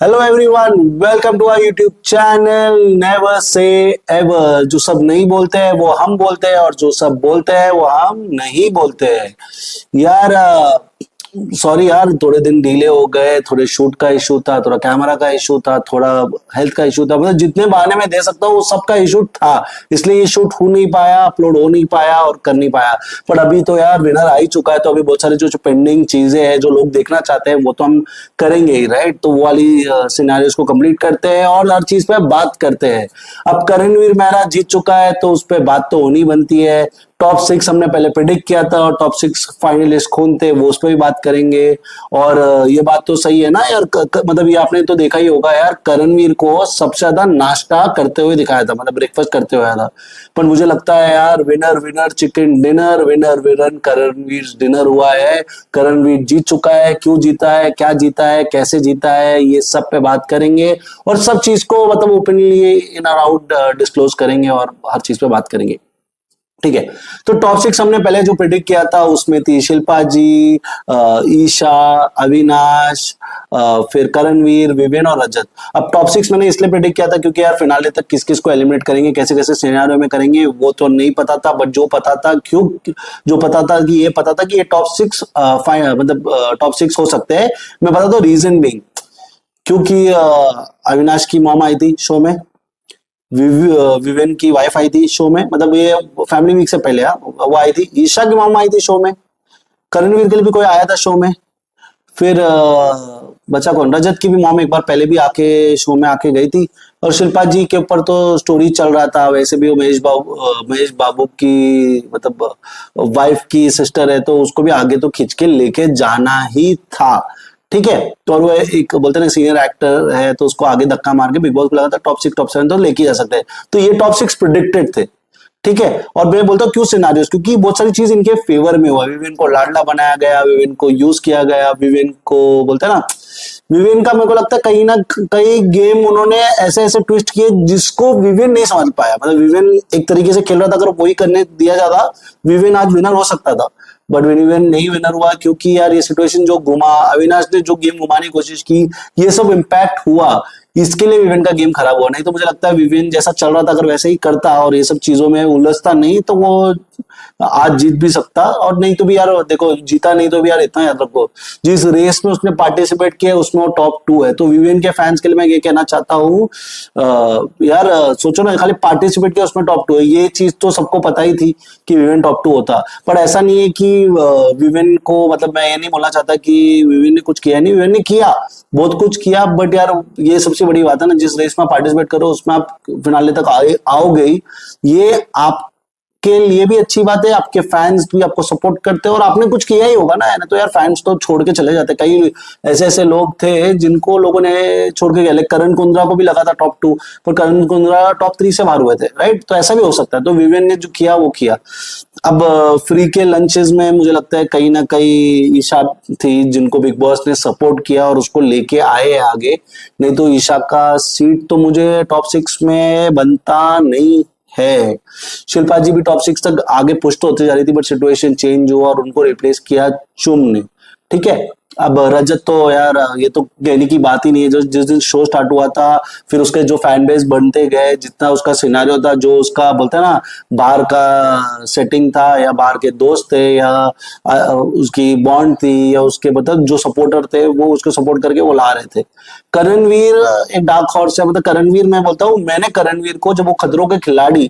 Hello everyone, welcome to our YouTube channel never से ever. जो सब नहीं बोलते हैं वो हम बोलते हैं, और जो सब बोलते हैं वो हम नहीं बोलते हैं। यार सॉरी यार, थोड़े दिन डिले हो गए। थोड़े शूट का इशू था, थोड़ा कैमरा का इशू था, थोड़ा हेल्थ का इशू था। मतलब जितने बहाने मैं दे सकता हूँ वो सबका इशू था, इसलिए ये शूट हो नहीं पाया, अपलोड हो नहीं पाया और कर नहीं पाया। पर अभी तो यार विनर आ ही चुका है, तो अभी बहुत सारी जो पेंडिंग चीजें हैं जो लोग देखना चाहते हैं वो तो हम करेंगे ही, राइट। तो वो वाली सिनेरियोस को कंप्लीट करते हैं और हर चीज पे बात करते हैं। अब करणवीर मेहरा जीत चुका है तो उस पर बात तो होनी बनती है। टॉप 6 हमने पहले प्रिडिक्ट किया था और टॉप 6 फाइनलिस्ट कौन थे वो उस पर भी बात करेंगे। और ये बात तो सही है ना यार, मतलब ये आपने तो देखा ही होगा यार, करणवीर को सबसे ज्यादा नाश्ता करते हुए दिखाया था, मतलब ब्रेकफास्ट करते हुए आया था। पर मुझे लगता है यार winner winner chicken dinner, winner winner Karanveer dinner हुआ है। करणवीर जीत चुका है, क्यों जीता है, क्या जीता है, कैसे जीता है, ये सब पे बात करेंगे और सब चीज को मतलब ओपनली इन अराउंड डिस्क्लोज करेंगे और हर चीज पे बात करेंगे, ठीक है। तो टॉप 6 हमने पहले जो प्रिडिक्ट किया था उसमें थी शिल्पा जी, ईशा, अविनाश, फिर करणवीर, विवेन और रजत। अब टॉप 6 मैंने इसलिए प्रिडिक्ट किया था क्योंकि यार फिनाले तक किस किस को एलिमिनेट करेंगे, कैसे कैसे सिनेरियो में करेंगे वो तो नहीं पता था। बट जो पता था, क्यों जो पता था कि ये पता था कि ये टॉप 6 मतलब टॉप 6 हो सकते हैं। मैं बता दो रीजन भी, क्योंकि अविनाश की मॉम आई थी शो में, विवेन की वाइफ आई थी शो में, मतलब ये फैमिली वीक से पहले वो आई थी। ईशा की मॉम आई थी शो में। करणवीर के लिए भी कोई आया था शो में। फिर बचा कौन, रजत की भी मॉम एक बार पहले भी आके शो में आके गई थी। और शिल्पा जी के ऊपर तो स्टोरी चल रहा था, वैसे भी वो महेश बाबू की मतलब वाइफ की सिस्टर है, तो उसको भी आगे तो खींच के लेके जाना ही था, ठीक है। तो और वो एक बोलते हैं सीनियर एक्टर है, तो उसको आगे धक्का मार के बिग बॉस को लगा था टॉप 6 टॉप 7 तो लेके जा सकते हैं। तो ये टॉप 6 प्रिडिक्टेड थे, ठीक है। और मैं बोलता हूँ क्यों सिनारियोस, क्योंकि बहुत सारी चीज इनके फेवर में हुआ। विवेन को लाडला बनाया गया, विवेन को यूज किया गया, विवेन को बोलते हैं ना, विवेन का मेरे को लगता है कहीं ना कहीं गेम उन्होंने ऐसे ऐसे ट्विस्ट किए जिसको विवेन नहीं समझ पाया। मतलब विवेन एक तरीके से खेल रहा था, अगर वही करने दिया जाता विवेन आज विनर हो सकता था। बट विवेन नहीं विनर हुआ, क्योंकि यार ये सिचुएशन जो घुमा, अविनाश ने जो गेम घुमाने की कोशिश की, ये सब इम्पैक्ट हुआ, इसके लिए विवेन का गेम खराब हुआ। नहीं तो मुझे लगता है विवेन जैसा चल रहा था अगर वैसे ही करता और ये सब चीजों में उलझता नहीं तो वो आज जीत भी सकता। और नहीं तो भी यार देखो, जीता नहीं तो भी यार इतना याद रखो, जिस रेस में उसने पार्टिसिपेट किया उसमें वो टॉप 2 है। तो विवेन के फैंस के लिए मैं ये कहना चाहता हूँ, यार सोचो ना, खाली पार्टिसिपेट किया उसमें टॉप 2 है, ये चीज तो सबको पता ही थी कि विवेन टॉप 2 होता। पर ऐसा नहीं है कि विवेन को, मतलब मैं ये नहीं बोलना चाहता कि विवेन ने कुछ किया नहीं, विवेन ने किया, बहुत कुछ किया। बट यार ये सबसे बड़ी बात है ना, जिस रेस में पार्टिसिपेट करो उसमें आप फिनाले तक आओगे, ये आप के लिए भी अच्छी बात है, आपके फैंस भी आपको सपोर्ट करते हैं और आपने कुछ किया ही होगा ना। तो यार फैंस तो छोड़ के चले जाते। कई ऐसे ऐसे लोग थे जिनको लोगों ने छोड़ के गए। करण कुंद्रा को भी लगा था टॉप 2, पर करण कुंद्रा टॉप 3 से बाहर हुए थे, राइट। तो ऐसा भी हो सकता है। तो विवेन ने जो किया वो किया। अब फ्री के लंचेस में मुझे लगता है कहीं ना कहीं ईशा थी जिनको बिग बॉस ने सपोर्ट किया और उसको लेके आए आगे। नहीं तो ईशा का सीट तो मुझे टॉप 6 में बनता नहीं है। शिल्पा जी भी टॉप 6 तक आगे पुश तो होते जा रही थी, बट सिचुएशन चेंज हुआ और उनको रिप्लेस किया चुम ने, ठीक है। अब रजत तो यार ये तो कहने की बात ही नहीं है। जो जिस दिन शो स्टार्ट हुआ था, फिर उसके जो फैन बेस बनते गए, जितना उसका सिनेरियो था, जो उसका बोलते हैं ना बाहर का सेटिंग था, या बाहर के दोस्त थे, या उसकी बॉन्ड थी, या उसके मतलब जो सपोर्टर थे वो उसको सपोर्ट करके वो ला रहे थे। करणवीर एक डार्क हॉर्स है। मतलब करणवीर, मैं बोलता हूँ, मैंने करणवीर को जब वो खतरों के खिलाड़ी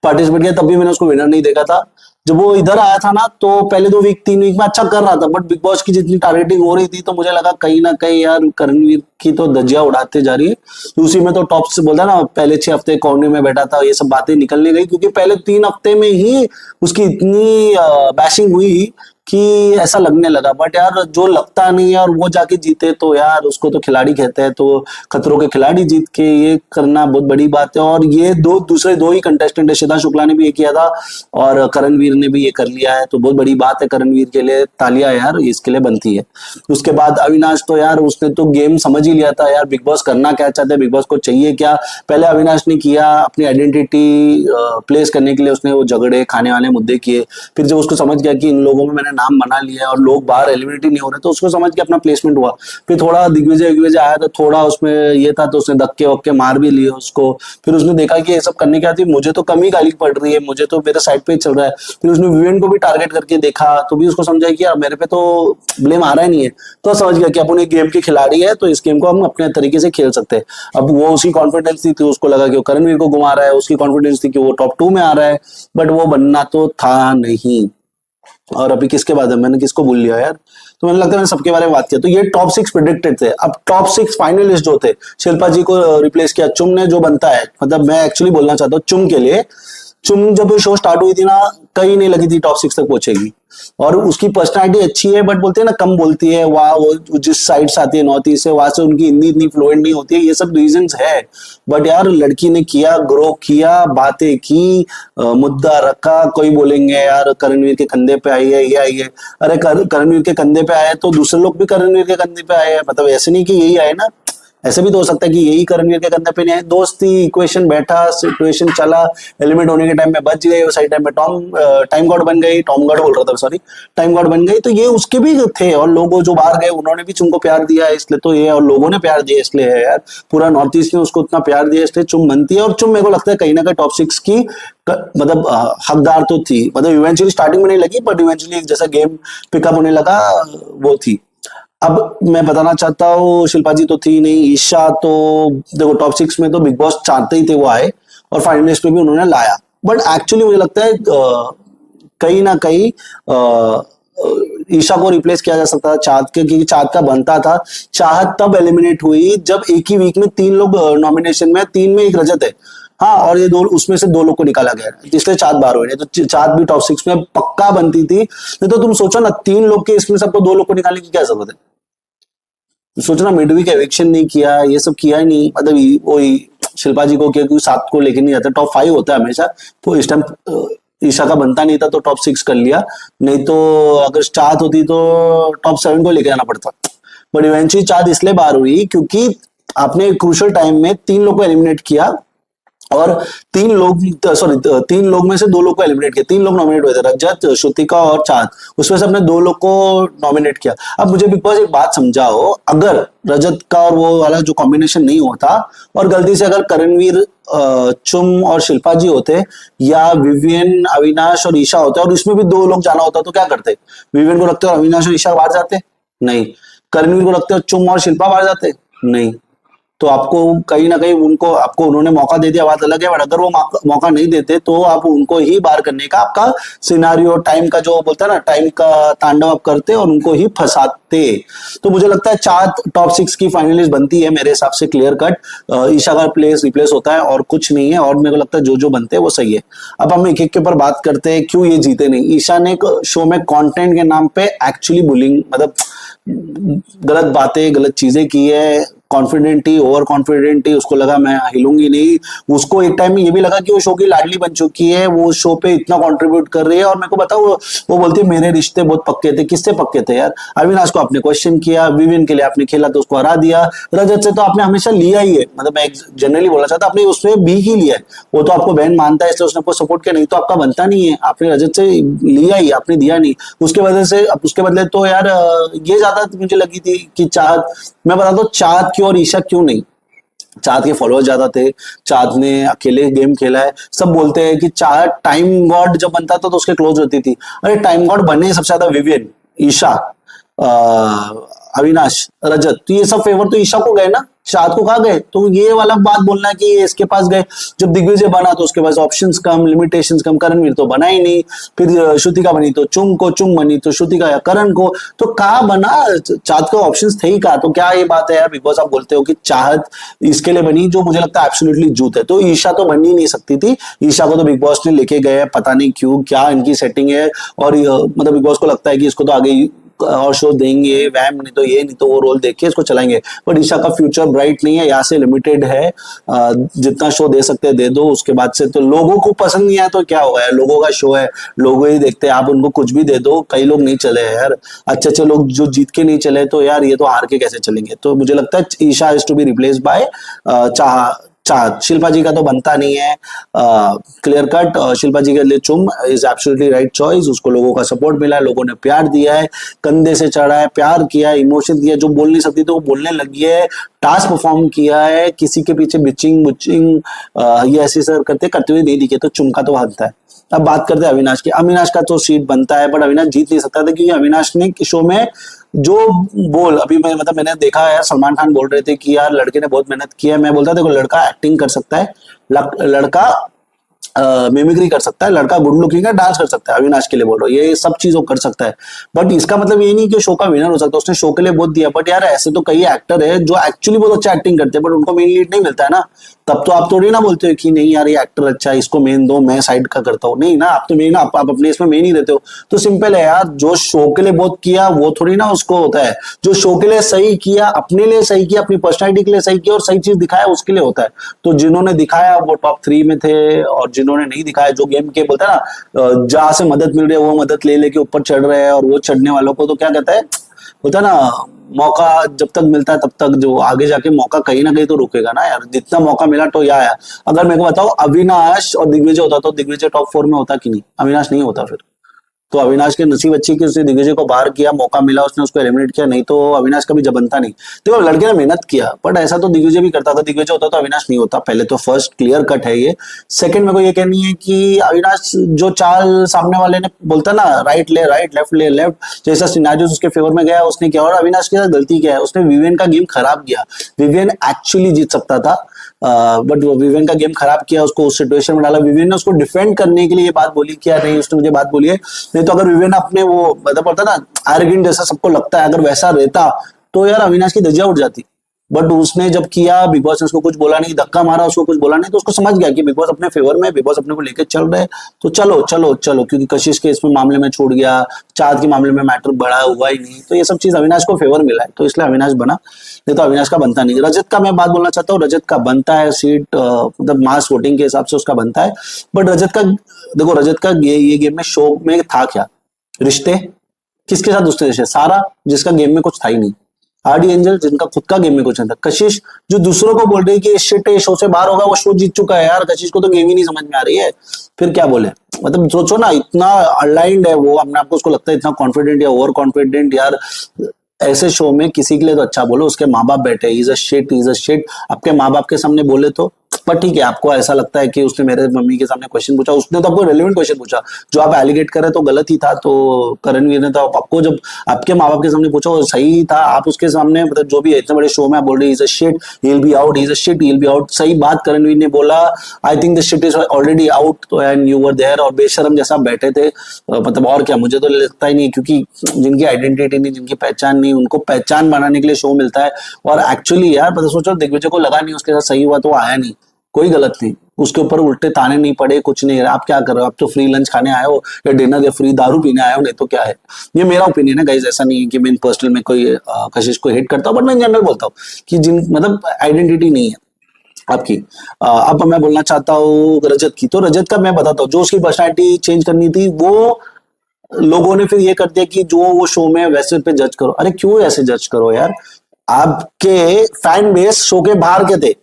पार्टिसिपेट किया तब भी मैंने उसको विनर नहीं देखा था। जब वो इधर आया था ना तो पहले 2 वीक 3 वीक में अच्छा कर रहा था, बट बिग बॉस की जितनी टारगेटिंग हो रही थी तो मुझे लगा कहीं ना कहीं यार करणवीर की तो धज्जियां उड़ाते जा रही है। उसी में तो टॉप से बोलता ना, पहले 6 हफ्ते कॉर्नर में बैठा था, ये सब बातें निकलने गई क्योंकि पहले 3 हफ्ते में ही उसकी इतनी बैशिंग हुई कि ऐसा लगने लगा। बट यार जो लगता नहीं है और वो जाके जीते तो यार उसको तो खिलाड़ी कहते हैं। तो खतरों के खिलाड़ी जीत के ये करना बहुत बड़ी बात है। और ये दूसरे 2 ही कंटेस्टेंट है, श्वेता शुक्ला ने भी ये किया था और करणवीर ने भी ये कर लिया है, तो बहुत बड़ी बात है करणवीर के लिए। तालियां यार इसके लिए बनती है। उसके बाद अविनाश तो यार उसने तो गेम समझ ही लिया था यार, बिग बॉस करना क्या चाहते हैं, बिग बॉस को चाहिए क्या। पहले अविनाश ने किया अपनी आइडेंटिटी प्लेस करने के लिए, उसने वो झगड़े खाने वाले मुद्दे किए। फिर जब उसको समझ गया कि इन लोगों में मैंने नाम बना लिया है और लोग बाहर एलिमिनेट ही नहीं हो रहे, तो उसको समझ के अपना प्लेसमेंट हुआ। फिर थोड़ा दिग्विजय विग्विजय आया तो थोड़ा उसमें ये था, तो उसने धक्के वक्के मार भी लिए उसको। फिर उसने देखा कि ये सब करने के बाद मुझे तो कम ही गाली पड़ रही है, मुझे तो मेरे साइड पे ही चल रहा है। फिर उसने विवेन को भी टारगेट करके देखा, तो भी उसको समझा कि यार मेरे पे तो ब्लेम आ रहा ही नहीं है। तो समझ गया कि अपन एक गेम के खिलाड़ी है, तो इस गेम को हम अपने तरीके से खेल सकते हैं। अब वो उसकी कॉन्फिडेंस थी, तो उसको लगा कि वो करणवीर को घुमा रहा है, उसकी कॉन्फिडेंस थी कि वो टॉप 2 में आ रहा है, बट वो बनना तो था नहीं। और अभी किसके बाद है, मैंने किसको भूल लिया यार। तो मैंने लगता है मैंने सबके बारे में बात किया। तो ये टॉप 6 प्रिडिक्टेड थे। अब टॉप 6 फाइनलिस्ट जो थे, शिल्पा जी को रिप्लेस किया चुम ने, जो बनता है, मतलब मैं एक्चुअली बोलना चाहता हूँ चुम के लिए। चुम जब शो स्टार्ट हुई थी ना, कहीं नहीं लगी थी टॉप 6 तक पहुंचेगी। और उसकी पर्सनालिटी अच्छी है, बट बोलते हैं ना कम बोलती है, वहाँ वो जिस साइड से आती है नॉर्थ ईस्ट से, वहां से उनकी हिंदी इतनी फ्लुएंट नहीं होती है, ये सब रीजंस है। बट यार लड़की ने किया, ग्रो किया, बातें की, मुद्दा रखा। कोई बोलेंगे यार करणवीर के कंधे पे आई है, ये आई है। अरे करणवीर के कंधे पे आए तो दूसरे लोग भी करणवीर के कंधे पे आए हैं, मतलब ऐसे नहीं कि यही आए ना, ऐसे भी तो हो सकता है कि यही करणवीर के कंधे पे नहीं आए। दोस्ती, इक्वेशन बैठा, सिचुएशन चला, एलिमेंट होने के टाइम में बच गए, उस टाइम में टाइम गॉड बन गई, टॉम गॉड बोल रहा था सॉरी, टाइम गॉड बन गई। तो ये उसके भी थे, और लोगों जो बाहर गए उन्होंने भी चुम को प्यार दिया है, इसलिए तो ये, और लोगों ने प्यार दिया इसलिए है यार, पूरा नॉर्थ ईस्ट ने उसको उतना प्यार दिया इसलिए चुम बनती है। और चुम मेरे को लगता है कहीं ना कहीं टॉप 6 की मतलब हकदार तो थी, मतलब इवेंचुअली स्टार्टिंग में नहीं लगी, बट इवेंचुअली जैसा गेम पिकअप होने लगा वो थी। अब मैं बताना चाहता हूँ, शिल्पा जी तो थी नहीं, ईशा तो देखो टॉप 6 में तो बिग बॉस चाहते ही थे वो आए, और फाइनलिस्ट में भी उन्होंने लाया। बट एक्चुअली मुझे लगता है कहीं ना कहीं ईशा को रिप्लेस किया जा सकता था चाहत के, क्योंकि चाहत का बनता था। चाहत तब एलिमिनेट हुई जब एक ही वीक में 3 लोग नॉमिनेशन में, 3 में एक रजत है, हाँ, और ये दो, उसमें से 2 लोग को निकाला गया, इसलिए चाहत बाहर हुई। नहीं तो चाहत भी टॉप 6 में पक्का बनती थी। नहीं तो तुम सोचो ना, 3 लोग के इसमें सबको 2 लोग को निकालने की क्या जरूरत है। सोचो ना, मिडवीक एविक्शन नहीं किया, ये सब किया ही नहीं, मतलब वही शिल्पा जी को क्योंकि 7 को लेके नहीं जाता, टॉप 5 होता है हमेशा। तो इस टाइम ईशा का बनता नहीं था तो टॉप 6 कर लिया, नहीं तो अगर चाहत होती तो टॉप 7 को लेके जाना पड़ता। बट इवेंचुअली चाहत इसलिए बाहर हुई क्योंकि आपने क्रूशियल टाइम में 3 लोग को एलिमिनेट किया, और 3 लोग, सॉरी 3 लोग में से 2 लोग को एलिमिनेट किया। 3 लोग नॉमिनेट हुए थे, रजत, श्रुतिका और चांद, उसमें से हमने 2 लोग को नॉमिनेट किया। अब मुझे बिग बॉस एक बात समझाओ, अगर रजत का और वो वाला जो कॉम्बिनेशन नहीं होता, और गलती से अगर करणवीर, चुम और शिल्पा जी होते, या विवियन, अविनाश और ईशा होते, और इसमें भी 2 लोग जाना होता, तो क्या करते? विवियन को रखते और अविनाश और ईशा बाहर जाते? नहीं। करणवीर को रखते और चुम और शिल्पा बाहर जाते? नहीं। तो आपको कहीं ना कहीं उनको, आपको उन्होंने मौका दे दिया, बात अलग है, बट अगर वो मौका नहीं देते तो आप उनको ही बाहर करने का आपका सिनारियो, टाइम का जो बोलता है ना, टाइम का तांडव आप करते और उनको ही फंसाते। तो मुझे लगता है चार टॉप 6 की फाइनलिस्ट बनती है मेरे हिसाब से, क्लियर कट। ईशा का प्लेस रिप्लेस होता है और कुछ नहीं है, और मेरे को लगता है जो जो बनते हैं वो सही है। अब हम एक एक के ऊपर बात करते हैं, क्यों ये जीते नहीं। ईशा ने शो में कंटेंट के नाम पे एक्चुअली बुलिंग, मतलब गलत बातें, गलत चीजें की है। कॉन्फिडेंट ही, ओवर कॉन्फिडेंट ही, उसको लगा मैं हिलूंगी नहीं। उसको एक टाइम में ये भी लगा कि वो शो की लाडली बन चुकी है, वो शो पे इतना कंट्रीब्यूट कर रही है। और मेरे को बताओ, वो बोलती है मेरे रिश्ते बहुत पक्के थे। किससे पक्के थे यार? अविनाश को आपने क्वेश्चन किया, विविन के लिए आपने खेला तो उसको हरा दिया, रजत से तो आपने हमेशा लिया ही है, मतलब मैं जनरली बोलना चाहता, आपने उसमें भी ही लिया है। वो तो आपको बहन मानता है इसलिए उसने आपको सपोर्ट किया, नहीं तो आपका बनता नहीं है। आपने रजत से लिया ही, आपने दिया नहीं। उसके वजह से, उसके बदले तो यार ये ज्यादा मुझे लगी थी कि चाहत, मैं बता दो चाहत क्यों और ईशा क्यों नहीं। चाहत के फॉलोअर्स ज्यादा थे, चाहत ने अकेले गेम खेला है। सब बोलते हैं कि चाहत टाइम गॉड जब बनता था तो उसके क्लोज होती थी। अरे टाइम गॉड बने सबसे ज्यादा विवियन, ईशा, अविनाश, रजत, तो ये सब फेवर तो ईशा को गए ना, चाहत को कहा गए। तो ये वाला बात बोलना कि ये इसके पास गए। जब दिग्विजय बना तो उसके पास ऑप्शंस कम, लिमिटेशंस कम। करणवीर तो बना ही नहीं। फिर श्रुतिका बनी तो चुम को, चुम बनी तो श्रुतिका या करण को, तो कहा बना, चाहत को ऑप्शंस थे ही कहा। तो क्या ये बात है यार, बिकॉज आप बोलते हो कि चाहत इसके लिए बनी, जो मुझे लगता है एब्सोल्युटली झूठ है। तो ईशा तो बन ही नहीं सकती थी। ईशा को तो बिग बॉस ने लेके गए, पता नहीं क्यों, क्या इनकी सेटिंग है। और मतलब बिग बॉस को लगता है कि इसको तो आगे और शो देंगे, वैम नहीं तो ये, नहीं तो वो रोल देख के इसको चलाएंगे। बट ईशा का फ्यूचर ब्राइट नहीं है, यहाँ से लिमिटेड है। जितना शो दे सकते हैं दे दो, उसके बाद से तो लोगों को पसंद नहीं आया तो क्या होगा यार, लोगों का शो है, लोग ही देखते हैं। आप उनको कुछ भी दे दो, कई लोग नहीं चले यार, अच्छे अच्छे लोग जो जीत के नहीं चले, तो यार ये तो हार के कैसे चलेंगे। तो मुझे लगता है Isha is to be replace by चार शिल्पा जी का तो बनता नहीं है, क्लियर कट। शिल्पा जी के लिए चुम इज एब्सोल्युटली राइट चॉइस। उसको लोगों का सपोर्ट मिला है, लोगों ने प्यार दिया है, कंधे से चढ़ा है, प्यार किया है, इमोशन दिया, जो बोल नहीं सकती तो वो बोलने लगी है, टास्क परफॉर्म किया है, किसी के पीछे बिचिंग बुचिंग ये ऐसे सर करते हुए नहीं दिखे, तो चुम का तो बनता है। अब बात करते हैं अविनाश की। अविनाश का तो सीट बनता है, बट अविनाश जीत नहीं सकता था, क्योंकि अविनाश ने शो में जो बोल अभी मैं मतलब मैंने देखा है, सलमान खान बोल रहे थे कि यार लड़के ने बहुत मेहनत की है। मैं बोलता देखो लड़का एक्टिंग कर सकता है, लड़का मिमिक्री कर सकता है, लड़का गुड लुकिंग है, डांस कर सकता है। अविनाश के लिए बोल रहा हूँ, ये सब चीजों कर सकता है, बट इसका मतलब ये नहीं कि शो का विनर हो सकता है। उसने शो के लिए बहुत दिया, बट यार ऐसे तो कई एक्टर है जो एक्चुअली बहुत अच्छा एक्टिंग करते हैं, बट उनको मेन लीड नहीं मिलता है ना। तब तो आप थोड़ी ना बोलते हो कि नहीं यार ये एक्टर अच्छा है, इसको मेन दो, मैं साइड का करता हूँ। नहीं ना, आप तो मेन आप अपने इसमें मेन ही रहते हो। तो सिंपल है यार, जो शो के लिए बहुत किया वो थोड़ी ना उसको होता है, जो शो के लिए सही किया, अपने लिए सही किया, अपनी पर्सनैलिटी के लिए सही किया और सही चीज दिखाया, उसके लिए होता है। तो जिन्होंने दिखाया वो टॉप 3 में थे, और जिन्होंने नहीं दिखाया, जो गेम के बोलता है ना जहां से मदद मिल रही है वो मदद ले लेके ऊपर चढ़ रहे हैं, और वो चढ़ने वालों को तो क्या कहता है, होता है ना, मौका जब तक मिलता है तब तक, जो आगे जाके मौका कहीं ना कहीं तो रुकेगा ना यार। जितना मौका मिला तो या आया। अगर मेरे को बताओ अविनाश और दिग्विजय होता तो दिग्विजय टॉप 4 में होता कि नहीं? अविनाश नहीं होता फिर। तो अविनाश के नसीब अच्छी कि उसने दिग्विजय को बाहर किया, मौका मिला, उसने उसको एलिमिनेट किया, नहीं तो अविनाश का भी जब बनता नहीं। देखो लड़के ने मेहनत किया, बट ऐसा तो दिग्विजय भी करता था, दिग्विजय होता तो अविनाश नहीं होता। पहले तो फर्स्ट क्लियर कट है ये। सेकंड मेरे को ये कहनी है कि अविनाश जो चाल सामने वाले ने बोलता ना, राइट ले राइट, लेफ्ट ले लेफ्ट, जैसा सिनारियो उसके फेवर में गया उसने किया। और अविनाश के साथ गलती क्या है, उसने विवियन का गेम खराब किया। विवियन एक्चुअली जीत सकता था, बट वो विवियन का गेम खराब किया, उसको उस सिचुएशन में डाला। विवियन ने उसको डिफेंड करने के लिए ये बात बोली क्या नहीं, उसने मुझे बात बोली है। नहीं तो अगर विवियन अपने वो मतलब पड़ता ना एरोगेंट जैसा सबको लगता है, अगर वैसा रहता तो यार अविनाश की धज्जियां उड़ जाती। बट उसने जब किया, बिग बॉस ने उसको कुछ बोला नहीं, धक्का मारा, उसको कुछ बोला नहीं, तो उसको समझ गया कि बिग बॉस अपने फेवर में, बिग बॉस अपने को लेके चल रहे हैं, तो चलो चलो चलो। क्योंकि कशिश के इसमें मामले में छूट गया, चाँद के मामले में मैटर बड़ा हुआ ही नहीं, तो ये सब चीज अविनाश को फेवर मिला है, तो इसलिए अविनाश बना। नहीं तो अविनाश का बनता नहीं। रजत का मैं बात बोलना चाहता हूँ, रजत का बनता है सीट, मतलब मास वोटिंग के हिसाब से उसका बनता है। बट रजत का देखो, रजत का ये गेम में शो में था क्या, रिश्ते, किसके साथ उसने रिश्ते, सारा जिसका गेम में कुछ था ही नहीं, आरडी एंजल जिनका खुद का गेम में कुछ नहीं था, कशिश जो दूसरों को बोल रही है कि शिट ये शो से बाहर होगा, वो शो जीत चुका है यार, कशिश को तो गेम ही नहीं समझ में आ रही है, फिर क्या बोले। मतलब सोचो ना, इतना अलाइंड है वो अपने आप को, उसको लगता है इतना कॉन्फिडेंट या ओवर कॉन्फिडेंट यार। ऐसे शो में किसी के लिए तो अच्छा बोलो, उसके माँ बाप बैठे, is a shit is a shit, आपके माँ बाप के सामने बोले तो। पर ठीक है, आपको ऐसा लगता है कि उसने मेरे मम्मी के सामने क्वेश्चन पूछा, उसने तो आपको रेलेवेंट क्वेश्चन पूछा, जो आप एलिगेट करे तो गलत ही था। तो करणवीर ने तो आपको जब आपके माँ बाप के सामने पूछा वो सही था, आप उसके सामने मतलब जो भी है, इतने बड़े शो में आप बोल रहे is a shit he will be out, is a shit he will be out, सही बात करणवीर ने बोला। I think the shit is already out and you were there, और बेशरम जैसा बैठे थे। मतलब और क्या, मुझे तो लगता ही नहीं, क्योंकि जिनकी आइडेंटिटी नहीं, जिनकी पहचान नहीं, उनको पहचान बनाने के लिए शो मिलता है। और एक्चुअली यार पता सोचो, दिग्विजय को लगा नहीं उसके साथ सही हुआ तो वो आया नहीं, कोई गलत नहीं, उसके ऊपर उल्टे ताने नहीं पड़े, कुछ नहीं। आप क्या कर रहे हो, आप तो फ्री लंच खाने आए हो या डिनर या फ्री दारू पीने आए हो, नहीं तो क्या है। ये मेरा ओपिनियन है गाइस, ऐसा नहीं है कि मैं पर्सनल में कोई कशिश को हिट करता हूँ, बट मैं जनरल बोलता हूँ कि जिन मतलब आइडेंटिटी नहीं है आपकी। अब मैं बोलना चाहता हूँ रजत की। तो रजत का मैं बताता हूँ, जो उसकी पर्सनैलिटी चेंज करनी थी वो लोगों ने फिर ये कर दिया कि जो वो शो में वैसे पे जज करो। अरे क्यों ऐसे जज करो यार, आपके फैन बेस शो के बाहर के थे,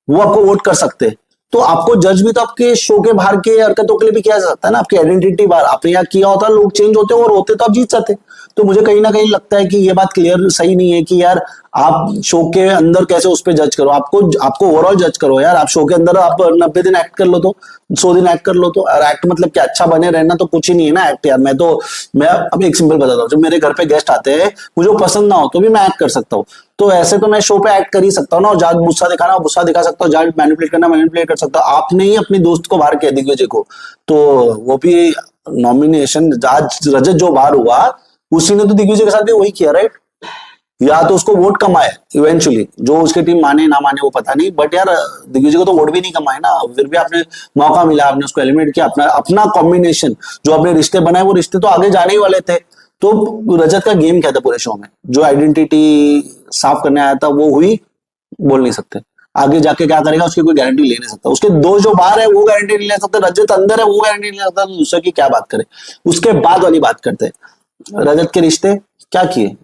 वो आपको वोट कर सकते हैं, तो आपको जज भी तो आपके शो के बाहर के हरकतों के लिए भी किया जा सकता है ना। आपकी आइडेंटिटी बाहर आपने यहाँ किया होता, लोग चेंज होते और होते तो आप जीत जाते। तो मुझे कहीं ना कहीं लगता है कि ये बात क्लियर सही नहीं है कि यार आप शो के अंदर कैसे उस पर जज करो, आपको ओवरऑल जज करो यार। आप शो के अंदर आप 90 दिन एक्ट कर लो, तो 100 दिन एक्ट कर लो, तो और एक्ट मतलब क्या, अच्छा बने रहना तो कुछ ही नहीं है ना एक्ट यार। मैं अभी एक सिंपल बताता हूँ, जब मेरे घर पे गेस्ट आते हैं, मुझे पसंद ना हो तो भी मैं एक्ट कर सकता हूँ। तो ऐसे तो मैं शो पे एक्ट कर ही सकता हूँ ना, और जहाँ गुस्सा दिखाना गुस्सा दिखा सकता हूँ, जहाँ मैनिपुलेट करना मैनिपुलेट कर सकता हूँ। आपने ही अपनी दोस्त को बाहर किया, दिग्विजय को, तो वो भी नॉमिनेशन आज रजत जो बाहर हुआ, उसी ने तो दिग्विजय के साथ भी वही किया, राइट। या तो उसको वोट कमाए इवेंचुअली, जो उसकी टीम माने ना माने वो पता नहीं, बट यार दिग्विजय को तो वोट भी नहीं कमाए ना, फिर भी आपने मौका मिला, आपने उसको एलिमिनेट किया। अपना अपना कॉम्बिनेशन जो अपने रिश्ते बनाए, वो रिश्ते तो आगे जाने ही वाले थे। तो रजत का गेम क्या था पूरे शो में, जो आइडेंटिटी साफ करने आया था वो हुई, बोल नहीं सकते। आगे जाके क्या करेगा उसकी कोई गारंटी ले नहीं सकता। उसके दो जो बाहर है वो गारंटी नहीं ले सकते, रजत अंदर है वो गारंटी नहीं ले सकता, तो दूसरे की क्या बात करें। उसके बाद वाली बात करते हैं, रजत के रिश्ते क्या किए,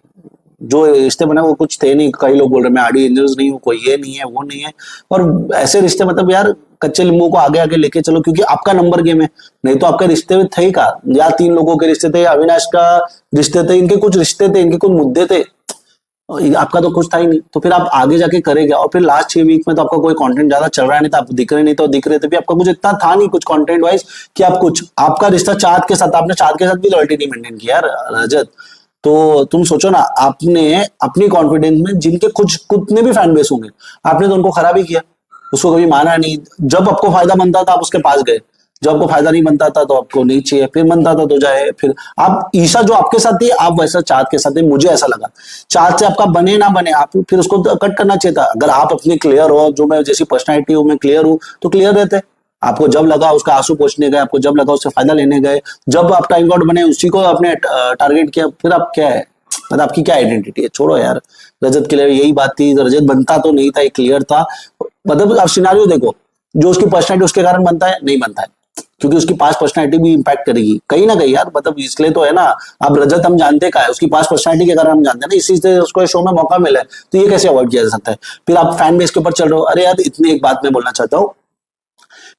जो रिश्ते बने वो कुछ थे नहीं। कई लोग बोल रहे मैं आरडी एंजल्स नहीं हूँ, कोई ये नहीं है वो नहीं है, और ऐसे रिश्ते मतलब यार कच्चे लींबू को आगे आगे लेके चलो, क्योंकि आपका नंबर गेम है। नहीं तो आपके रिश्ते में थे ही कहा, या 3 लोगों के रिश्ते थे, या अविनाश का रिश्ते थे, इनके कुछ रिश्ते थे, इनके कुछ मुद्दे थे, आपका तो कुछ था ही नहीं। तो फिर आप आगे जाके करेंगे, और फिर लास्ट 6 वीक में तो आपका कोई कंटेंट ज्यादा चल रहा नहीं था, आप दिख रहे नहीं, तो दिख रहे थे भी आपका कुछ इतना था नहीं कुछ कंटेंट वाइज कि आप कुछ, आपका रिश्ता चाहत के साथ, आपने चाहत के साथ भी लॉयल्टी नहीं मेंटेन किया यार रजत। तो तुम सोचो ना, आपने अपनी कॉन्फिडेंस में जिनके कुछ कितने भी फैन बेस होंगे, आपने तो उनको खराब ही किया, उसको कभी माना नहीं। जब आपको फायदा बनता था आप उसके पास गए, जब आपको फायदा नहीं बनता था तो आपको नहीं चाहिए, फिर बनता था तो जाए। फिर आप ईशा जो आपके साथ थी, आप वैसा चाहत के साथ थे, मुझे ऐसा लगा। चाहत से आपका बने ना बने, आप फिर उसको कट करना चाहिए था। अगर आप अपने क्लियर हो, जो मैं जैसी पर्सनैलिटी हूँ मैं क्लियर हूँ, तो क्लियर रहते। आपको जब लगा उसका आंसू पोंछने गए, आपको जब लगा उससे फायदा लेने गए, जब आप टाइम आउट बने उसी को आपने टारगेट किया, फिर आप क्या है, मतलब आपकी क्या आइडेंटिटी है? छोड़ो यार। रजत के लिए यही बात थी, रजत बनता तो नहीं था, ये क्लियर था। मतलब आप सिनारियो देखो, जो उसकी पर्सनैलिटी उसके कारण बनता है, नहीं बनता है, क्योंकि उसकी पास्ट पर्सनैलिटी भी इम्पैक्ट करेगी कहीं ना कहीं यार। मतलब इसलिए तो है ना, अब रजत हम जानते का है, उसकी पास्ट पर्सनैलिटी के कारण हम जानते हैं ना, इसी से उसको शो में मौका मिला है, तो ये कैसे अवॉइड किया जा सकता है? फिर आप फैन बेस के ऊपर चल रहे हो। अरे यार इतनी एक बात मैं बोलना चाहता हूँ,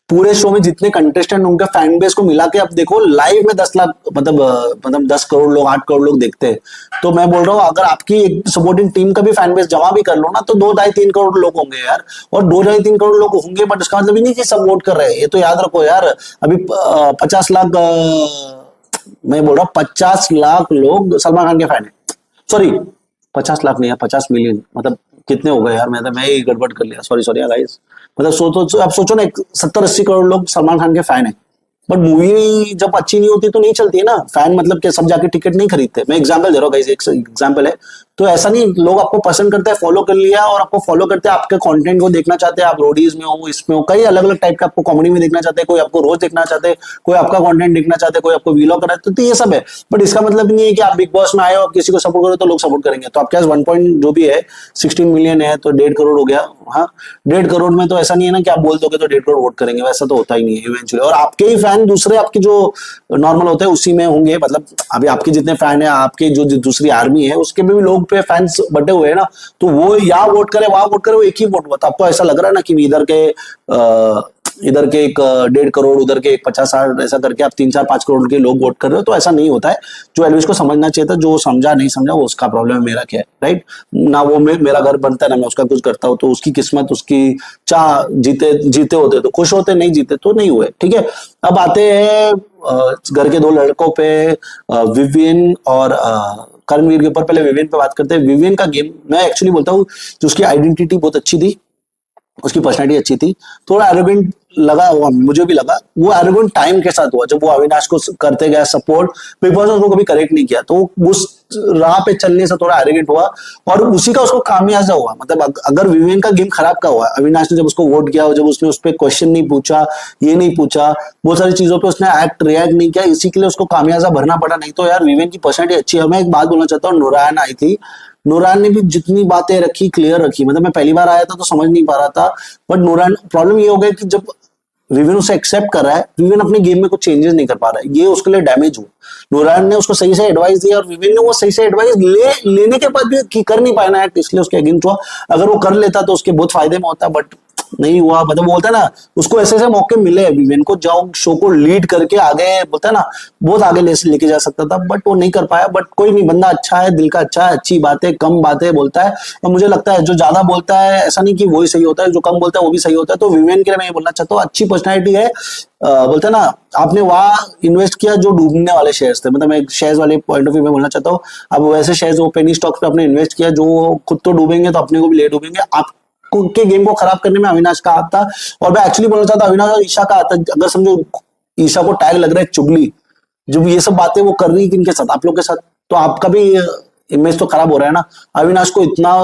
पूरे शो में जितने कंटेस्टेंट उनके फैन बेस को मिला के आप देखो, लाइव में 10 लाख, मतलब 10 करोड़ लोग, 8 करोड़ लोग देखते हैं। तो मैं बोल रहा हूँ, अगर आपकी सपोर्टिंग टीम का भी फैन बेस जमा भी कर लो ना, तो 2 ढाई 3 करोड़ लोग होंगे यार। और 2 ढाई 3 करोड़ लोग होंगे, बट इसका मतलब ही नहीं कि सपोर्ट कर रहे हैं, ये तो याद रखो यार। अभी 50 लाख, मैं बोल रहा हूँ 50 लाख लोग सलमान खान के फैन है। सॉरी, 50 लाख नहीं है, 50 मिलियन, मतलब कितने हो गए यार, मैं ही गड़बड़ कर लिया, सॉरी सॉरी गाइस। मतलब आप सोचो ना, 70-80 करोड़ लोग सलमान खान के फैन है। बट मूवी जब अच्छी नहीं होती तो नहीं चलती है ना। फैन मतलब कि सब जाके टिकट नहीं खरीदते। मैं एग्जांपल दे रहा हूँ गाइस, एक एग्जांपल है। तो ऐसा नहीं, लोग आपको पसंद करते हैं, फॉलो कर लिया, और आपको फॉलो करते हैं, आपके कंटेंट को देखना चाहते हैं, आप रोडीज में हो, इसमें हो, कई अलग अलग टाइप का, आपको कॉमेडी में देखना चाहते हैं, कोई आपको रोज देखना चाहते हैं, कोई आपका कंटेंट देखना चाहते हैं, कोई आपको वीलॉग करा, तो ये सब है। बट इसका मतलब नहीं है कि आप बिग बॉस में आए हो, आप किसी को सपोर्ट करो तो लोग सपोर्ट करेंगे। तो आपके पास 1 पॉइंट जो भी है 16 मिलियन है, तो 1.5 करोड़ हो गया। हाँ, 1.5 करोड़ में तो ऐसा नहीं है ना कि आप बोल दोगे तो 1.5 करोड़ वोट करेंगे, वैसा तो होता ही नहीं है इवेंचुअली। और आपके ही फैन दूसरे आपके जो नॉर्मल होते हैं उसी में होंगे। मतलब अभी आपके जितने फैन है, आपके जो दूसरी आर्मी है उसके में भी लोग पे फैंस बटे हुए हैं ना, तो वो यहाँ वोट करे वहां वोट करे, वो एक ही वोट हुआ। तो आपको ऐसा लग रहा है ना कि इधर के एक 1.5 करोड़, उधर के एक 50-60, ऐसा करके आप 3-4-5 करोड़ के लोग वोट कर रहे हो, तो ऐसा नहीं होता है। जो एलविश को समझना चाहिए था, जो समझा नहीं समझा वो उसका प्रॉब्लम है, मेरा क्या है, राइट ना। वो मेरा घर बनता है ना मैं उसका कुछ करता हूँ, तो उसकी किस्मत, उसकी चाह, जीते जीते होते तो खुश होते, नहीं जीते तो नहीं हुए, ठीक है। अब आते हैं घर के 2 लड़कों पे, विवियन और कर्णवीर के ऊपर। पहले विवियन पे बात करते हैं। विवियन का गेम मैं एक्चुअली बोलता हूँ, जो उसकी आइडेंटिटी बहुत अच्छी थी, उसकी पर्सनैलिटी अच्छी थी, थोड़ा एरोगेंट लगा हुआ, मुझे भी लगा। वो एरोगेंट टाइम के साथ हुआ, जब वो अविनाश को करते गया सपोर्ट, बिग बॉस ने उसको कभी करेक्ट नहीं किया, तो उस राह पे चलने से थोड़ा एरोगेंट हुआ, और उसी का उसको खामियाजा हुआ। मतलब अगर विवेन का गेम खराब का हुआ, अविनाश ने जब उसको वोट किया, जब उसने उस पर क्वेश्चन नहीं पूछा, ये नहीं पूछा, बहुत सारी चीजों पे उसने एक्ट रिएक्ट नहीं किया, इसी के लिए उसको खामियाजा भरना पड़ा। नहीं तो यार विवेन की पर्सनैलिटी अच्छी है। मैं एक बात बोलना चाहता हूँ, नूरान आई थी, नूरान ने भी जितनी बातें रखी क्लियर रखी। मतलब मैं पहली बार आया था तो समझ नहीं पा रहा था, बट नूरान, प्रॉब्लम ये हो गया कि जब विवेन उसे एक्सेप्ट कर रहा है, विवेन अपने गेम में कुछ चेंजेस नहीं कर पा रहा है, ये उसके लिए डैमेज हुआ। नूरान ने उसको सही से एडवाइस दिया, और विवेन ने वो सही से एडवाइस लेने के बाद भी कर नहीं पाया ना, इसलिए उसके अगेंस्ट हुआ। अगर वो कर लेता तो उसके बहुत फायदे में होता, बट नहीं हुआ। मतलब बोलता है ना, उसको ऐसे ऐसे मौके मिले विवेन को, जाओ शो को लीड करके आगे, बोलता है ना, बहुत आगे लेके जा सकता था, बट वो नहीं कर पाया। बट कोई नहीं, बंदा अच्छा है, दिल का अच्छा है, अच्छी बातें कम बातें बोलता है। और मुझे लगता है जो ज्यादा बोलता है, ऐसा नहीं कि वही सही होता है, जो कम बोलता है वो भी सही होता है। तो विवेन के लिए मैं ये बोलना चाहता हूँ, अच्छी पर्सनैलिटी है। बोलते हैं ना, आपने वहां इन्वेस्ट किया जो डूबने वाले शेयर्स थे। मतलब मैं शेयर्स वाले पॉइंट ऑफ व्यू में बोलना चाहता हूँ, अब वैसे शेयर्स, वो पेनी स्टॉक्स पे आपने इन्वेस्ट किया जो खुद तो डूबेंगे तो अपने को भी ले डूबेंगे। आप के गेम को खराब करने में अविनाश का हाथ था। और मैं एक्चुअली बोलना चाहता हूँ, अविनाश और ईशा का हाथ था। अगर समझो ईशा को टैग लग रहा है चुगली, जो ये सब बातें वो कर रही है किनके साथ, आप लोग के साथ, तो आपका भी इमेज तो खराब हो रहा है ना। अविनाश को इतना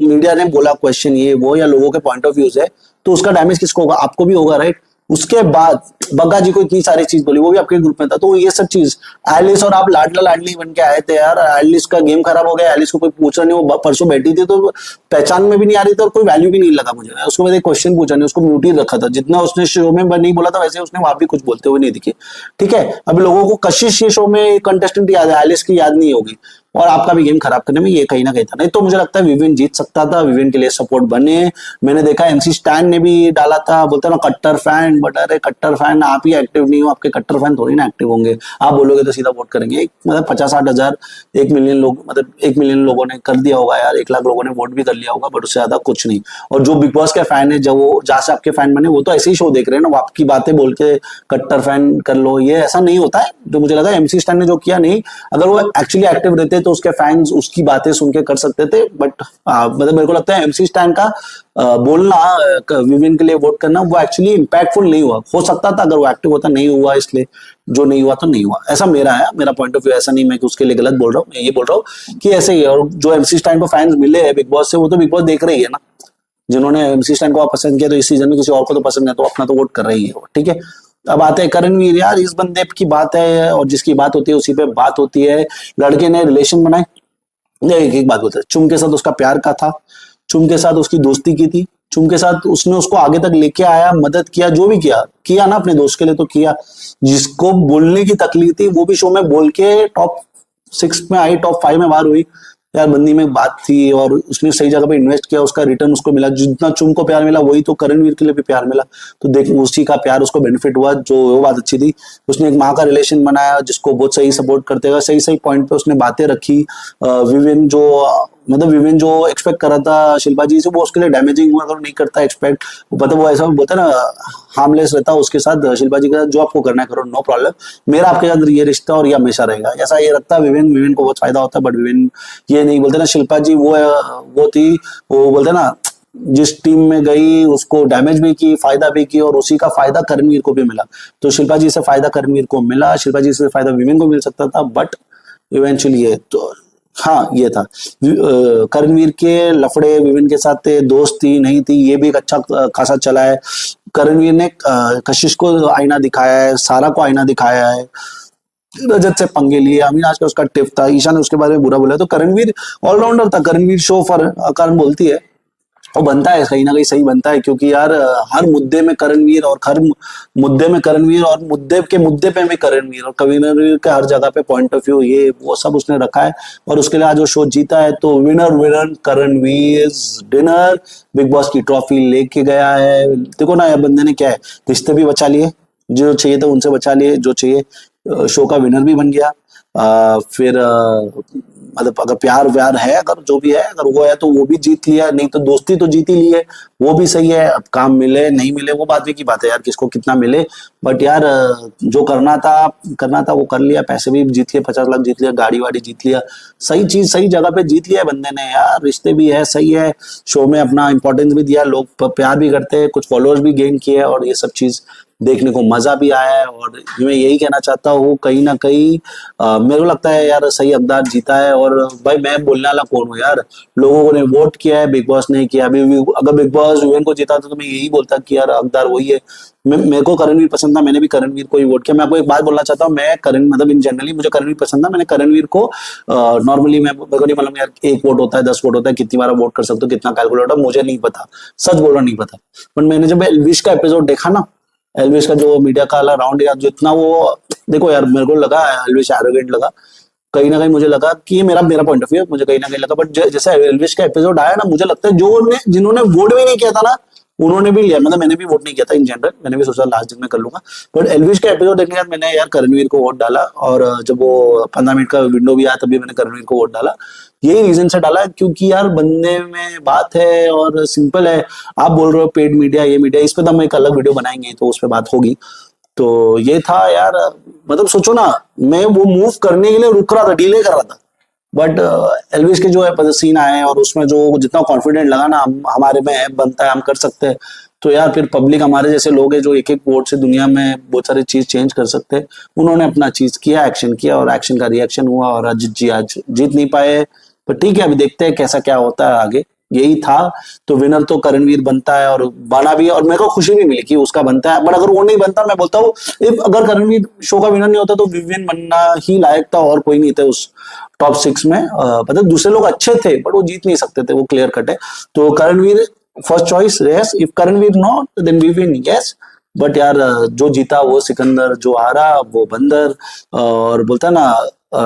मीडिया ने बोला क्वेश्चन ये वो, या लोगों के पॉइंट ऑफ व्यूज है, तो उसका डैमेज किसको होगा? आपको भी होगा, राइट। उसके बाद बग्गा जी को इतनी सारी चीज बोली, वो भी आपके ग्रुप में था, तो ये सब चीज, एलिस और आप लाडला लाडली बन के आए थे यार। एलिस का गेम खराब हो गया, एलिस को कोई पूछ रहा नहीं, वो परसों बैठी थी तो पहचान में भी नहीं आ रही थी, और कोई वैल्यू भी नहीं लगा मुझे उसको। मैंने क्वेश्चन पूछा नहीं, उसको म्यूट ही रखा था। जितना उसने शो में नहीं बोला था, वैसे उसने वहां भी कुछ बोलते हुए नहीं दिखे, ठीक है। अभी लोगों को कशिश ये शो में कंटेस्टेंट याद है, एलिस की याद नहीं होगी। और आपका भी गेम खराब करने में ये कहीं ना कहीं था। नहीं तो मुझे लगता है विविन जीत सकता था, विविन के लिए सपोर्ट बने। मैंने देखा एमसी स्टैन ने भी डाला था, बोलते ना कट्टर फैन, बट अरे कट्टर फैन आप ही एक्टिव नहीं हो, आपके कट्टर फैन थोड़ी ना एक्टिव होंगे, आप बोलोगे तो सीधा वोट करेंगे। मतलब 50-60 हजार, 1 मिलियन लोग, मतलब 1 मिलियन लोगों ने कर दिया होगा यार, 1 लाख लोगों ने वोट भी कर लिया होगा, बट उससे ज्यादा कुछ नहीं। और जो बिग बॉस के फैन है, जब वो जहाँ से आपके फैन बने, वो तो ऐसे ही शो देख रहे हैं ना, वो आपकी बातें बोल के कट्टर फैन कर लो, ये ऐसा नहीं होता है। जो मुझे लगा एमसी स्टैन ने जो किया, नहीं, अगर वो एक्चुअली एक्टिव रहते तो उसके फैंस उसकी बातें सुन के कर सकते थे। बट मतलब मेरे को लगता है एमसी स्टैन का बोलना, विविन के लिए वोट करना, वो एक्चुअली इम्पैक्टफुल नहीं हुआ। हो सकता था अगर वो एक्टिव होता, नहीं हुआ, इसलिए जो नहीं हुआ तो नहीं हुआ, ऐसा मेरा है, मेरा पॉइंट ऑफ व्यू। ऐसा नहीं मैं कि उसके लिए गलत बोल रहा हूँ, मैं ये बोल रहा हूँ कि ऐसे ही है। और जो एमसी स्टैन को फैंस मिले हैं बिग बॉस से, वो तो बिग बॉस देख रही है ना। जिन्होंने एमसी स्टैन को पसंद किया तो इस सीजन में किसी और को तो पसंद है, तो अपना तो वोट कर रही है वो, ठीक है। अब आते हैं करणवीर। यार इस बंदे की बात है, और जिसकी बात होती है उसी पे बात होती है। लड़के ने रिलेशन बनाए, एक एक बात बोलते हैं, चुम के साथ उसका प्यार का था, चुम के साथ उसकी दोस्ती की थी, चुम के साथ उसने उसको आगे तक लेके आया, मदद किया, जो भी किया किया ना अपने दोस्त के लिए तो किया। जिसको बोलने की तकलीफ थी वो भी शो में बोल के टॉप 6 में आई, टॉप 5 में बाहर हुई। यार बंदी में बात थी और उसने सही जगह पे इन्वेस्ट किया, उसका रिटर्न उसको मिला। जितना चुम को प्यार मिला वही तो करणवीर के लिए भी प्यार मिला। तो देख उसी का प्यार उसको बेनिफिट हुआ, जो वो बात अच्छी थी। उसने एक माँ का रिलेशन बनाया, जिसको बहुत सही सपोर्ट करते हुए सही सही पॉइंट पे उसने बातें रखी। विविन जो, मतलब विविन जो एक्सपेक्ट कर रहा था शिल्पा जी से, वो उसके लिए डैमेजिंग हुआ। अगर नहीं करता एक्सपेक्ट, मतलब वो ऐसा बोलता है ना, हार्मलेस रहता उसके साथ, शिल्पा जी के साथ जो आपको करना है करो, नो प्रॉब्लम, मेरा आपके साथ ये रिश्ता और ये हमेशा रहेगा, ऐसा ये रखता है विविन। विविन को बहुत फायदा होता है, बट विविन ये नहीं बोलते ना। शिल्पा जी वो थी, वो बोलते ना, जिस टीम में गई उसको डैमेज भी की, फायदा भी की, और उसी का फायदा करणवीर को भी मिला। तो शिल्पा जी से फायदा करणवीर को मिला, शिल्पा जी से फायदा विविन को मिल सकता था, बट इवेंचुअली ये तो, हाँ ये था। करणवीर के लफड़े विविन के साथ थे, दोस्त थी नहीं थी, ये भी एक अच्छा खासा चला है। करणवीर ने कशिश को आईना दिखाया है, सारा को आईना दिखाया है, रजत से पंगे लिए, अविनाश का उसका टिप था, ईशा ने उसके बारे में बुरा बोला। तो करणवीर ऑलराउंडर था। करणवीर शो फॉर करण बोलती है, वो बनता है कहीं ना कहीं सही बनता है, क्योंकि यार हर मुद्दे में करणवीर, और हर मुद्दे में करणवीर, और मुद्दे पे में करणवीर, और करणवीर के हर जगह पे पॉइंट ऑफ व्यू ये वो सब उसने रखा है, और उसके लिए आज वो शो जीता है। तो winner winner Karanveer dinner, Bigg Boss की ट्रॉफी लेके गया है। देखो ना, बंदे ने क्या है, रिश्ते भी बचा लिए, जो चाहिए था उनसे बचा लिए, जो चाहिए, शो का विनर भी बन गया। फिर मतलब अगर प्यार व्यार है, अगर जो भी है, अगर वो है तो वो भी जीत लिया, नहीं तो दोस्ती तो जीत ही ली है, वो भी सही है। अब काम मिले नहीं मिले वो बाद में की बात है यार, किसको कितना मिले, बट यार जो करना था वो कर लिया। पैसे भी जीत लिए, 50 लाख जीत लिया, गाड़ी वाड़ी जीत लिया, सही चीज सही जगह पे जीत लिया है बंदे ने यार। रिश्ते भी है, सही है, शो में अपना इंपॉर्टेंस भी दिया, लोग प्यार भी करते हैं, कुछ फॉलोअर्स भी गेन किए, और ये सब चीज देखने को मजा भी आया है। और मैं यही कहना चाहता हूँ, कहीं ना कहीं मेरे को लगता है यार सही हकदार जीता है। और भाई मैं बोलने वाला कौन हूँ यार, लोगों ने वोट किया है, बिग बॉस ने किया। अभी अगर बिग बॉस विवेन को जीता तो मैं यही बोलता कि यार हकदार वही है। मेरे को करणवीर पसंद था, मैंने भी करणवीर को ही वोट किया। मैं आपको एक बात बोलना चाहता हूँ, मैं करण मतलब इन जनरली मुझे करणवीर पसंद था, मैंने करणवीर को नॉर्मली, मैं मेरे को नहीं मालूम यार 1 वोट होता है, 10 वोट होता है, कितनी बार वोट कर सकते हो, कितना कैलकुलेट होता है, मुझे नहीं पता, सच बोल रहा नहीं पता। पर मैंने जब एल्विश का एपिसोड देखा ना, एल्विश का जो मीडिया का राउंड, या जितना वो, देखो यार मेरे को लगा एल्विश एरोगेंट लगा, कहीं ना कहीं मुझे लगा कि ये मेरा मेरा पॉइंट ऑफ व्यू है, मुझे कहीं ना कहीं लगा। बट जैसे एल्विश का एपिसोड आया ना, मुझे लगता है जिन्होंने वोट भी नहीं किया था ना, उन्होंने भी लिया। मतलब मैंने भी वोट नहीं किया था इन जनरल, मैंने भी सोचा लास्ट दिन में कर लूंगा, बट एल्विश का एपिसोड देखने के बाद मैंने यार करणवीर को वोट डाला। और जब वो 15 मिनट का विंडो भी आया तभी मैंने करणवीर को वोट डाला। यही रीजन से डाला, क्योंकि यार बनने में बात है और सिंपल है। आप बोल रहे हो पेड मीडिया, ये मीडिया, इस पे तो हम एक अलग वीडियो बनाएंगे, तो उस पर बात होगी। तो ये था यार, मतलब सोचो ना, मैं वो मूव करने के लिए रुक रहा था, डिले कर रहा था, बट एल्विस के जो है सीन आए, और उसमें जो जितना कॉन्फिडेंट लगा ना, हमारे में ऐप बनता है, हम कर सकते हैं। तो यार फिर पब्लिक हमारे जैसे लोग हैं जो एक एक वोट से दुनिया में बहुत सारी चीज चेंज कर सकते हैं, उन्होंने अपना चीज किया, एक्शन किया, और एक्शन का रिएक्शन हुआ, और अजित जी आज जीत नहीं पाए। पर ठीक है, अभी देखते हैं कैसा क्या होता है आगे। यही था। तो विनर तो करणवीर बनता है, और बना भी है, और मेरे को खुशी भी मिली कि उसका बनता है। बट अगर वो नहीं बनता, मैं बोलता हूँ अगर करणवीर शो का विनर नहीं होता तो विविन बनना ही लायक था, और कोई नहीं थे उस टॉप 6 में। मतलब दूसरे लोग अच्छे थे बट वो जीत नहीं सकते थे, वो क्लियर कट है। तो Karanveer first choice, yes. If Karanveer not then Vivian, yes. But यार जो जीता वो सिकंदर, जो हारा वो बंदर। और बोलता ना,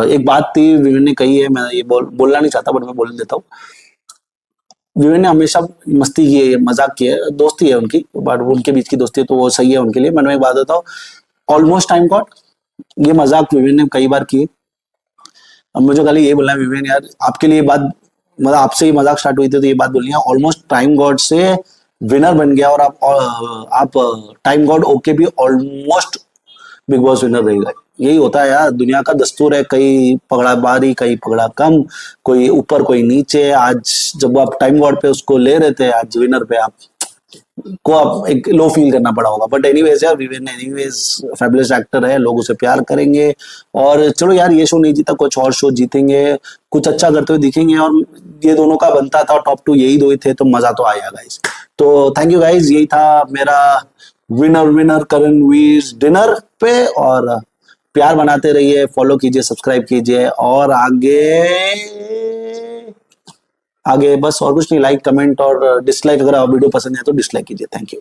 एक बात थी विवेन ने कही है, मैं ये बोलना नहीं चाहता बट मैं बोल देता हूँ। विवेन ने हमेशा मस्ती की है, मजाक की है, दोस्ती है उनकी, बट उनके बीच की दोस्ती है तो वो सही है उनके लिए। मैंने एक बात बताऊँ, ऑलमोस्ट टाइम गॉड, ये मजाक विवेन ने कई बार की है। अब मुझे खाली ये बोलना है विवेन यार, आपके लिए बात, मतलब आपसे ही मजाक स्टार्ट हुई थी तो ये बात बोलनी है, ऑलमोस्ट टाइम गॉड से विनर बन गया और आप टाइम गॉड ओके भी ऑलमोस्ट बिग बॉस विनर रहेगा। यही होता है यार, दुनिया का दस्तूर है, कई पगड़ा बारी कई पगड़ा कम, कोई ऊपर कोई नीचे। आज जब आप टाइम गॉड पे उसको ले रहे थे, आज विनर पे आप को आप एक लो फील करना पड़ा होगा। बट एनीवेज यार, विवेन एनीवेज फैबुलस एक्टर है, लोग उसे प्यार करेंगे। और चलो यार, ये शो नहीं जीता, कुछ और शो जीतेंगे, कुछ अच्छा करते हुए दिखेंगे। और ये दोनों का बनता था टॉप 2, यही दो ही थे, तो मजा तो आया गाइस। तो थैंक यू गाइस, यही था मेरा विनर विनर करण वीर डिनर पे। और प्यार बनाते रहिए, फॉलो कीजिए, सब्सक्राइब कीजिए, और आगे बस और कुछ नहीं, लाइक कमेंट और डिसलाइक, अगर आप वीडियो पसंद है तो डिसलाइक कीजिए। Thank you.